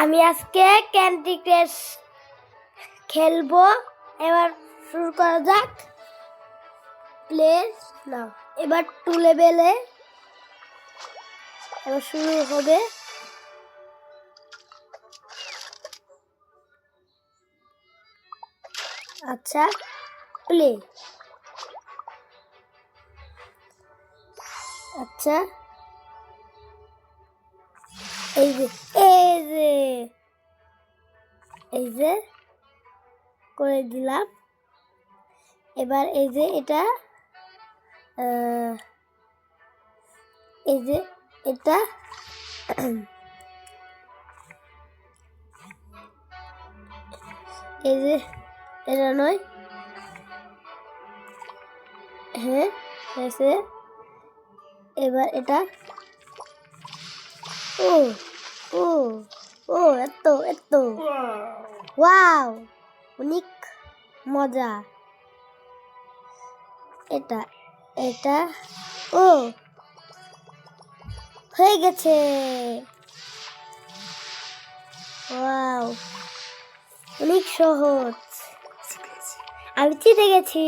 আমি আজকে candy crush খেলবো। এবার শুরু করা যাক। প্লে না, এবার 2 লেভেলে এবার শুরু হবে। আচ্ছা, প্লে। আচ্ছা, এই যে এই যে করে দিলাম। এবার এই যে এটা এই যে এটা এই যে এটা নয়, হ্যাঁ হয়েছে। এবার এটা ও ও ও এত ওয়াও, অনেক মজা। এটা এটা ও হয়ে গেছে। ওয়াও, অনেক সহজ। আমি জিতে গেছি।